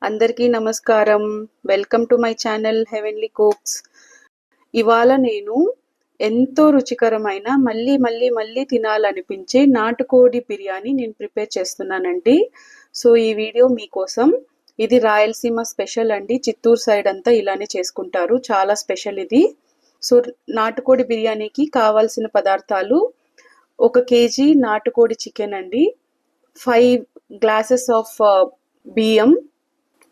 అందరికీ నమస్కారం. Welcome to my channel heavenly cooks. ఇవాళ నేను ఎంతో రుచికరమైన మళ్ళీ తినాలనిపించే నాటుకోడి బిర్యానీ నేను ప్రిపేర్ చేస్తున్నానండి. సో ఈ వీడియో మీకోసం. ఇది రాయలసీమ స్పెషల్ అండి. చిత్తూరు సైడ్ అంతా ఇలానే చేసుకుంటారు. చాలా స్పెషల్ ఇది. సో నాటుకోడి బిర్యానీకి కావాల్సిన పదార్థాలు: 1 కేజీ నాటుకోడి చికెన్ అండి, 5 గ్లాసెస్ ఆఫ్ బియ్యం,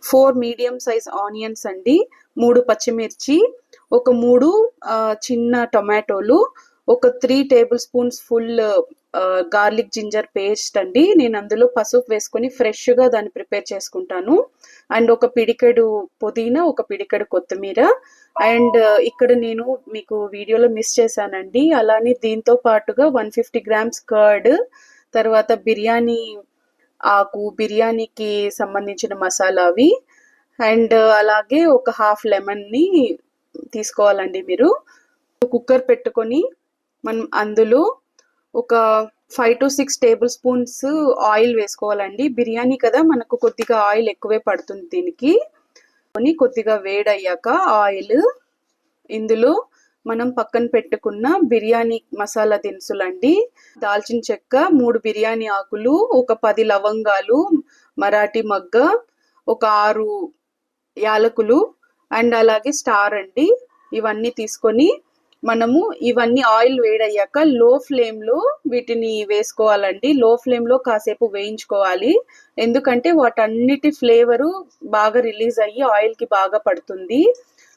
4 మీడియం సైజ్ ఆనియన్స్ అండి, 3 పచ్చిమిర్చి, ఒక 3 చిన్న టొమాటోలు, ఒక 3 table spoons full garlic ginger paste అండి. నేను అందులో పసుపు వేసుకొని ఫ్రెష్గా దాన్ని ప్రిపేర్ చేసుకుంటాను. అండ్ ఒక పిడికెడు పుదీనా, ఒక పిడికెడు కొత్తిమీర. అండ్ ఇక్కడ నేను మీకు వీడియోలో మిస్ చేశానండి. అలానే దీంతో పాటుగా 150 గ్రామ్స్ కర్డ్, తర్వాత బిర్యానీ ఆకు, బిర్యానీకి సంబంధించిన మసాలా అవి, అండ్ అలాగే ఒక హాఫ్ లెమన్ని తీసుకోవాలండి. మీరు కుక్కర్ పెట్టుకొని మనం అందులో ఒక 5 to 6 టేబుల్ స్పూన్స్ ఆయిల్ వేసుకోవాలండి. బిర్యానీ కదా, మనకు కొద్దిగా ఆయిల్ ఎక్కువే పడుతుంది దీనికి. కొద్దిగా వేడయ్యాక ఆయిల్, ఇందులో మనం పక్కన పెట్టుకున్న బిర్యానీ మసాలా దినుసులండి. దాల్చిన చెక్క, 3 బిర్యానీ ఆకులు, ఒక 10 లవంగాలు, మరాఠీ మగ్గ, ఒక 6 యాలకులు, అండ్ అలాగే స్టార్ అండి. ఇవన్నీ తీసుకొని మనము ఇవన్నీ ఆయిల్ వేడయ్యాక లో ఫ్లేమ్లో వీటిని వేసుకోవాలండి. లో ఫ్లేమ్లో కాసేపు వేయించుకోవాలి. ఎందుకంటే వాటన్నిటి ఫ్లేవరు బాగా రిలీజ్ అయ్యి ఆయిల్కి బాగా పడుతుంది.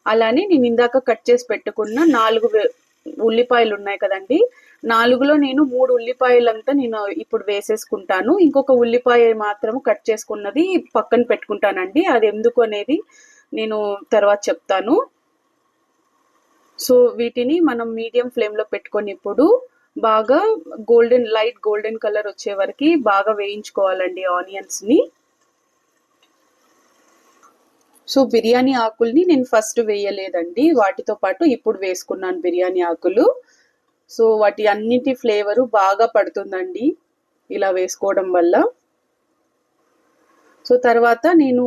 అలానే నేను ఇందాక కట్ చేసి పెట్టుకున్న 4 ఉల్లిపాయలు ఉన్నాయి కదండి, 4లో నేను 3 ఉల్లిపాయలంతా నేను ఇప్పుడు వేసేసుకుంటాను. ఇంకొక ఉల్లిపాయ మాత్రం కట్ చేసుకున్నది పక్కన పెట్టుకుంటానండి. అది ఎందుకు అనేది నేను తర్వాత చెప్తాను. సో వీటిని మనం మీడియం ఫ్లేమ్లో పెట్టుకొని ఇప్పుడు బాగా లైట్ గోల్డెన్ కలర్ వచ్చే వరకు బాగా వేయించుకోవాలండి ఆనియన్స్ని. సో బిర్యానీ ఆకుల్ని నేను ఫస్ట్ వేయలేదండి, వాటితో పాటు ఇప్పుడు వేసుకున్నాను బిర్యానీ ఆకులు. సో వాటి అన్నిటి ఫ్లేవరు బాగా పడుతుందండి ఇలా వేసుకోవడం వల్ల. సో తర్వాత నేను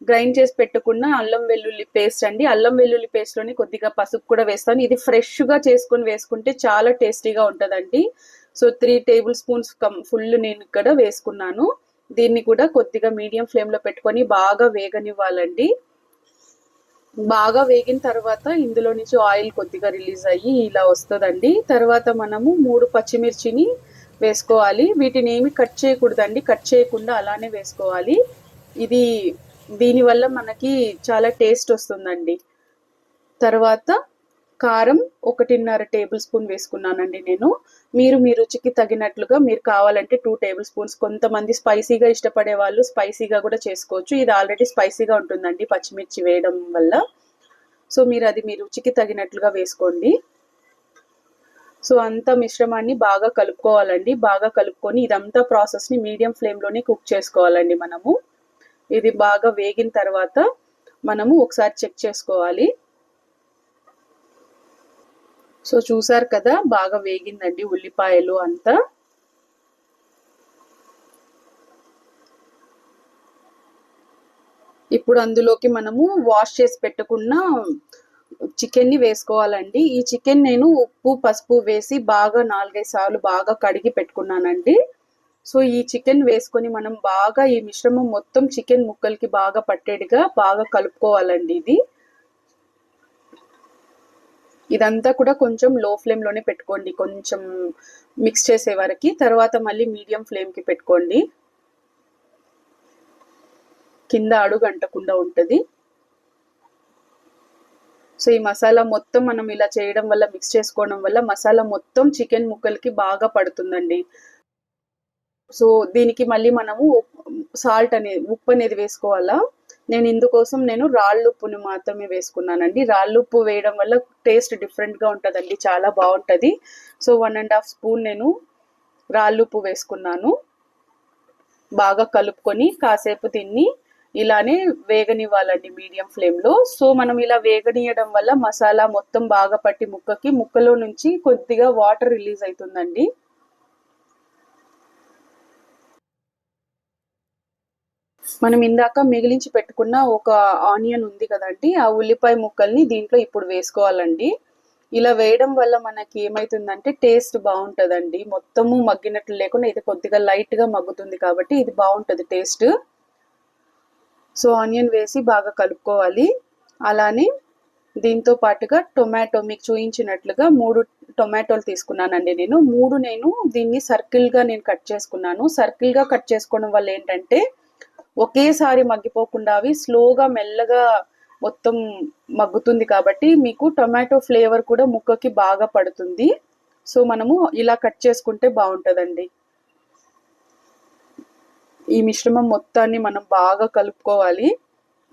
గ్రైండ్ చేసి పెట్టుకున్న అల్లం వెల్లుల్లి పేస్ట్ అండి. అల్లం వెల్లుల్లి పేస్ట్లోని కొద్దిగా పసుపు కూడా వేస్తాను. ఇది ఫ్రెష్గా చేసుకొని వేసుకుంటే చాలా టేస్టీగా ఉంటుందండి. సో 3 టేబుల్ స్పూన్స్ ఫుల్ నేను ఇక్కడ వేసుకున్నాను. దీన్ని కూడా కొద్దిగా మీడియం ఫ్లేమ్లో పెట్టుకొని బాగా వేగనివ్వాలండి. బాగా వేగిన తర్వాత ఇందులో నుంచి ఆయిల్ కొద్దిగా రిలీజ్ అయ్యి ఇలా వస్తుందండి. తర్వాత మనము 3 పచ్చిమిర్చిని వేసుకోవాలి. వీటిని ఏమి కట్ చేయకూడదండి, కట్ చేయకుండా అలానే వేసుకోవాలి. దీనివల్ల మనకి చాలా టేస్ట్ వస్తుందండి. తర్వాత కారం 1.5 టేబుల్ స్పూన్ వేసుకున్నానండి నేను. మీరు మీ రుచికి తగినట్లుగా మీరు కావాలంటే 2 టేబుల్ స్పూన్స్. కొంతమంది స్పైసీగా ఇష్టపడే వాళ్ళు స్పైసీగా కూడా చేసుకోవచ్చు. ఇది ఆల్రెడీ స్పైసీగా ఉంటుందండి పచ్చిమిర్చి వేయడం వల్ల. సో మీరు అది మీ రుచికి తగినట్లుగా వేసుకోండి. సో అంతా మిశ్రమాన్ని బాగా కలుపుకోవాలండి. బాగా కలుపుకొని ఇదంతా ప్రాసెస్ని మీడియం ఫ్లేమ్లోనే కుక్ చేసుకోవాలండి మనము. ఇది బాగా వేగిన తర్వాత మనము ఒకసారి చెక్ చేసుకోవాలి. సో చూసారు కదా, బాగా వేగిందండి ఉల్లిపాయలు అంతా. ఇప్పుడు అందులోకి మనము వాష్ చేసి పెట్టుకున్న చికెన్ని వేసుకోవాలండి. ఈ చికెన్ నేను ఉప్పు పసుపు వేసి బాగా 4-5 సార్లు బాగా కడిగి పెట్టుకున్నానండి. సో ఈ చికెన్ వేసుకొని మనం బాగా ఈ మిశ్రమం మొత్తం చికెన్ ముక్కలకి బాగా పట్టేట్టుగా బాగా కలుపుకోవాలండి. ఇదంతా కూడా కొంచెం లో ఫ్లేమ్లోనే పెట్టుకోండి, కొంచెం మిక్స్ చేసే వరకు. తర్వాత మళ్ళీ మీడియం ఫ్లేమ్కి పెట్టుకోండి, కింద అడుగు అంటకుండా ఉంటుంది. సో ఈ మసాలా మొత్తం మనం ఇలా చేయడం వల్ల, మిక్స్ చేసుకోవడం వల్ల మసాలా మొత్తం చికెన్ ముక్కలకి బాగా పడుతుందండి. సో దీనికి మళ్ళీ మనము ఉప్పు అనేది వేసుకోవాలా. ఇందుకోసం నేను రాళ్ళు ఉప్పుని మాత్రమే వేసుకున్నానండి. రాళ్ళు ఉప్పు వేయడం వల్ల టేస్ట్ డిఫరెంట్గా ఉంటుందండి, చాలా బాగుంటుంది. సో 1.5 స్పూన్ నేను రాళ్ళు ఉప్పు వేసుకున్నాను. బాగా కలుపుకొని కాసేపు దీన్ని ఇలానే వేగనివ్వాలండి మీడియం ఫ్లేమ్లో. సో మనం ఇలా వేగనీయడం వల్ల మసాలా మొత్తం బాగా పట్టి ముక్కలో నుంచి కొద్దిగా వాటర్ రిలీజ్ అవుతుందండి. మనం ఇందాక మిగిలించి పెట్టుకున్న ఒక ఆనియన్ ఉంది కదండి, ఆ ఉల్లిపాయ ముక్కల్ని దీంట్లో ఇప్పుడు వేసుకోవాలండి. ఇలా వేయడం వల్ల మనకి ఏమైతుందంటే టేస్ట్ బాగుంటుందండి. మొత్తము మగ్గినట్లు లేకుండా ఇది కొద్దిగా లైట్గా మగ్గుతుంది కాబట్టి ఇది బాగుంటుంది టేస్ట్. సో ఆనియన్ వేసి బాగా కలుపుకోవాలి. అలానే దీంతో పాటుగా టొమాటో మీకు చూపించినట్లుగా 3 టొమాటోలు తీసుకున్నానండి నేను. 3 నేను దీన్ని సర్కిల్గా నేను కట్ చేసుకున్నాను. సర్కిల్గా కట్ చేసుకోవడం వల్ల ఏంటంటే ఒకేసారి మగ్గిపోకుండా అవి స్లోగా మెల్లగా మొత్తం మగ్గుతుంది కాబట్టి మీకు టొమాటో ఫ్లేవర్ కూడా ముక్కకి బాగా పడుతుంది. సో మనము ఇలా కట్ చేసుకుంటే బాగుంటుందండి. ఈ మిశ్రమం మొత్తాన్ని మనం బాగా కలుపుకోవాలి.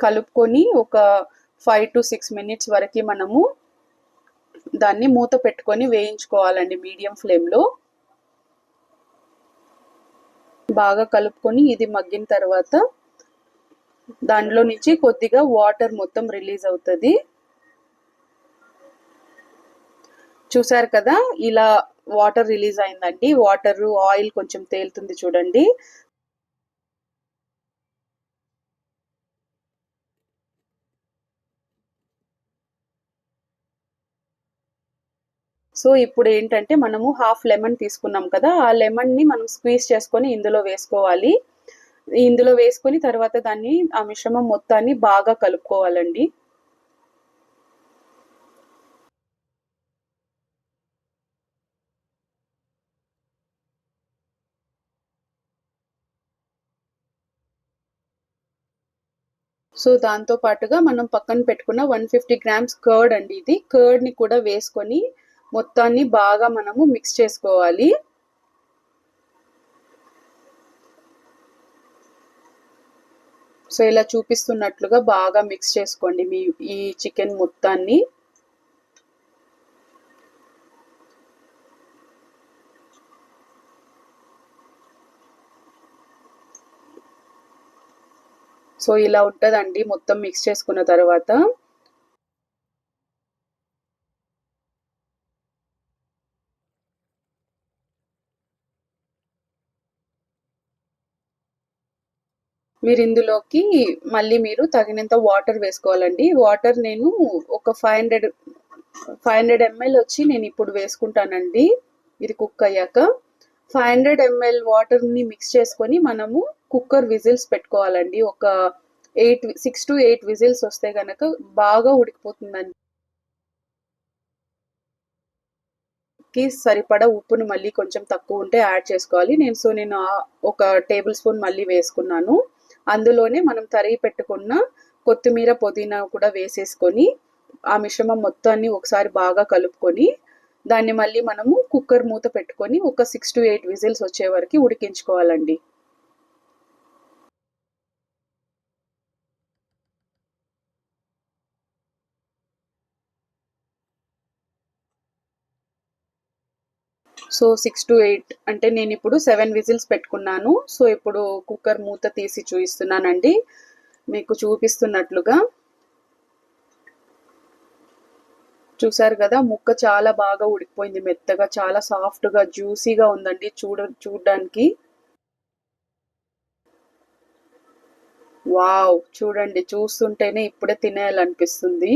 కలుపుకొని ఒక 5 to 6 minutes వరకు మనము దాన్ని మూత పెట్టుకొని వేయించుకోవాలండి మీడియం ఫ్లేమ్లో. బాగా కలుపుకొని ఇది మగ్గిన తర్వాత దానిలో నుంచి కొద్దిగా వాటర్ మొత్తం రిలీజ్ అవుతుంది. చూసారు కదా, ఇలా వాటర్ రిలీజ్ అయిందండి. వాటర్ ఆయిల్ కొంచెం తేలుతుంది చూడండి. సో ఇప్పుడు ఏంటంటే మనము హాఫ్ లెమన్ తీసుకున్నాం కదా, ఆ లెమన్ని మనం స్క్వీజ్ చేసుకొని ఇందులో వేసుకోవాలి. ఇందులో వేసుకొని తర్వాత దాన్ని ఆ మిశ్రమం మొత్తాన్ని బాగా కలుపుకోవాలండి. సో దాంతో పాటుగా మనం పక్కన పెట్టుకున్న 150 grams కర్డ్ అండి, ఇది కర్డ్ని కూడా వేసుకొని మొత్తాన్ని బాగా మనము మిక్స్ చేసుకోవాలి. సో ఇలా చూపిస్తున్నట్లుగా బాగా మిక్స్ చేసుకోండి మీ ఈ చికెన్ మొత్తాన్ని. సో ఇలా ఉంటుందండి మొత్తం మిక్స్ చేసుకున్న తర్వాత. మీరు ఇందులోకి మళ్ళీ మీరు తగినంత వాటర్ వేసుకోవాలండి. వాటర్ నేను ఒక 500 ml వచ్చి నేను ఇప్పుడు వేసుకుంటానండి ఇది కుక్ అయ్యాక. 500 ml వాటర్ని మిక్స్ చేసుకొని మనము కుక్కర్ విజిల్స్ పెట్టుకోవాలండి. ఒక 6 to 8 విజిల్స్ వస్తే కనుక బాగా ఉడికిపోతుందండి. సరిపడా ఉప్పును మళ్ళీ కొంచెం తక్కువ ఉంటే యాడ్ చేసుకోవాలి. నేను ఒక టేబుల్ స్పూన్ మళ్ళీ వేసుకున్నాను. అందులోనే మనం తరిగి పెట్టుకున్న కొత్తిమీర పుదీనా కూడా వేసేసుకొని ఆ మిశ్రమం మొత్తాన్ని ఒకసారి బాగా కలుపుకొని దాన్ని మళ్ళీ మనము కుక్కర్ మూత పెట్టుకొని ఒక 6 to 8 విజిల్స్ వచ్చే వరకు ఉడికించుకోవాలండి. సో 6 to 8 అంటే నేను ఇప్పుడు 7 విజిల్స్ పెట్టుకున్నాను. సో ఇప్పుడు కుక్కర్ మూత తీసి చూపిస్తున్నానండి మీకు చూపిస్తున్నట్లుగా. చూసారు కదా, ముక్క చాలా బాగా ఉడికిపోయింది, మెత్తగా చాలా సాఫ్ట్గా జ్యూసీగా ఉందండి చూడడానికి. వావ్, చూడండి చూస్తుంటేనే ఇప్పుడే తినేయాలనిపిస్తుంది.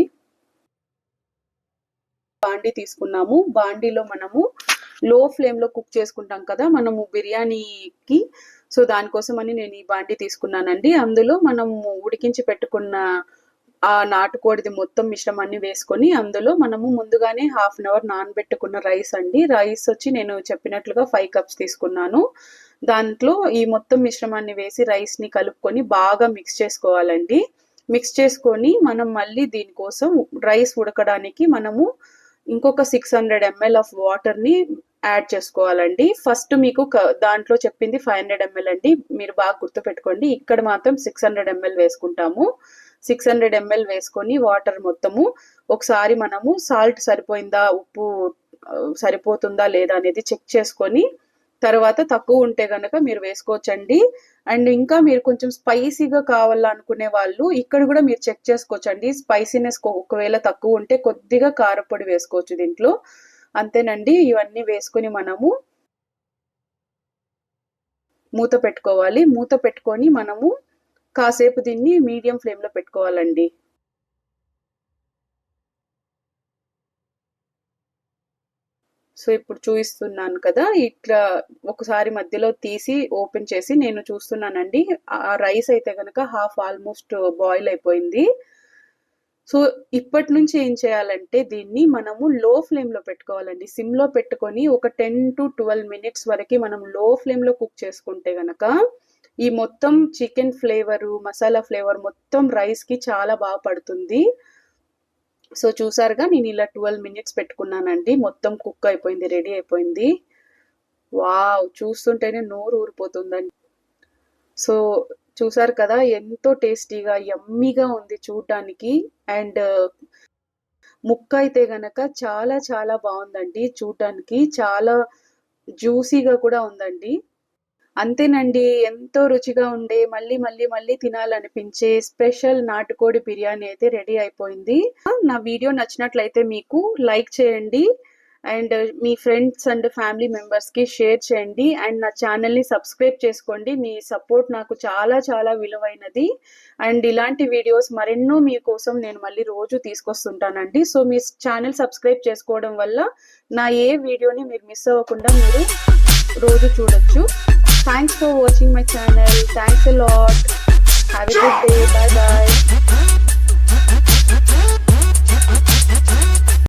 బాండీ తీసుకున్నాము. బాండీలో మనము లో ఫ్లేమ్లో కుక్ చేసుకుంటాం కదా మనము బిర్యానీకి. సో దానికోసం అని నేను ఈ బాండీ తీసుకున్నానండి. అందులో మనము ఉడికించి పెట్టుకున్న ఆ నాటుకోడిది మొత్తం మిశ్రమాన్ని వేసుకొని అందులో మనము ముందుగానే హాఫ్ అన్ అవర్ నానబెట్టుకున్న రైస్ అండి. రైస్ వచ్చి నేను చెప్పినట్లుగా 5 cups తీసుకున్నాను. దాంట్లో ఈ మొత్తం మిశ్రమాన్ని వేసి రైస్ని కలుపుకొని బాగా మిక్స్ చేసుకోవాలండి. మిక్స్ చేసుకొని మనం మళ్ళీ దీనికోసం రైస్ ఉడకడానికి మనము ఇంకొక 600 ml ఆఫ్ వాటర్ని యాడ్ చేసుకోవాలండి. ఫస్ట్ మీకు దాంట్లో చెప్పింది 500 ml అండి, మీరు బాగా గుర్తుపెట్టుకోండి. ఇక్కడ మాత్రం 600 ml వేసుకుంటాము. 600 ml వేసుకొని వాటర్ మొత్తము ఒకసారి మనము సాల్ట్ సరిపోయిందా, ఉప్పు సరిపోతుందా లేదా అనేది చెక్ చేసుకొని తర్వాత తక్కువ ఉంటే కనుక మీరు వేసుకోవచ్చండి. అండ్ ఇంకా మీరు కొంచెం స్పైసీగా కావాలనుకునే వాళ్ళు ఇక్కడ కూడా మీరు చెక్ చేసుకోవచ్చండి. స్పైసీనెస్ ఒకవేళ తక్కువ ఉంటే కొద్దిగా కారపొడి వేసుకోవచ్చు దీంట్లో. అంతేనండి, ఇవన్నీ వేసుకొని మనము మూత పెట్టుకోవాలి. మూత పెట్టుకొని మనము కాసేపు దీన్ని మీడియం ఫ్లేమ్లో పెట్టుకోవాలండి. సో ఇప్పుడు చూపిస్తున్నాను కదా, ఇట్లా ఒకసారి మధ్యలో తీసి ఓపెన్ చేసి నేను చూస్తున్నానండి. ఆ రైస్ అయితే కనుక హాఫ్ ఆల్మోస్ట్ బాయిల్ అయిపోయింది. సో ఇప్పటి నుంచి ఏం చేయాలంటే దీన్ని మనము లో ఫ్లేమ్లో పెట్టుకోవాలండి. సిమ్లో పెట్టుకొని ఒక 10 to 12 మినిట్స్ వరకు మనం లో ఫ్లేమ్లో కుక్ చేసుకుంటే గనక ఈ మొత్తం చికెన్ ఫ్లేవరు, మసాలా ఫ్లేవర్ మొత్తం రైస్కి చాలా బాగా పడుతుంది. సో చూసారుగా, నేను ఇలా 12 మినిట్స్ పెట్టుకున్నానండి. మొత్తం కుక్ అయిపోయింది, రెడీ అయిపోయింది. వావ్, చూస్తుంటేనే నోరు ఊరిపోతుందండి. సో చూసారు కదా, ఎంతో టేస్టీగా యమ్మీగా ఉంది చూడడానికి. అండ్ ముక్క అయితే గనక చాలా చాలా బాగుందండి. చూడడానికి చాలా జ్యూసీగా కూడా ఉందండి. అంతేనండి, ఎంతో రుచిగా ఉండే మళ్ళీ మళ్ళీ మళ్ళీ తినాలనిపించే స్పెషల్ నాటుకోడి బిర్యానీ అయితే రెడీ అయిపోయింది. నా వీడియో నచ్చినట్లయితే మీకు లైక్ చేయండి and me friends and family మెంబర్స్కి షేర్ చేయండి అండ్ నా ఛానల్ని సబ్స్క్రైబ్ చేసుకోండి. మీ సపోర్ట్ నాకు చాలా చాలా విలువైనది. అండ్ ఇలాంటి వీడియోస్ మరెన్నో మీకోసం నేను మళ్ళీ రోజు తీసుకొస్తుంటానండి. సో మీ ఛానల్ సబ్స్క్రైబ్ చేసుకోవడం వల్ల నా ఏ వీడియోని మీరు మిస్ అవ్వకుండా మీరు రోజు చూడొచ్చు. Thanks for watching my channel. Thanks a lot. Have a good day. Bye bye.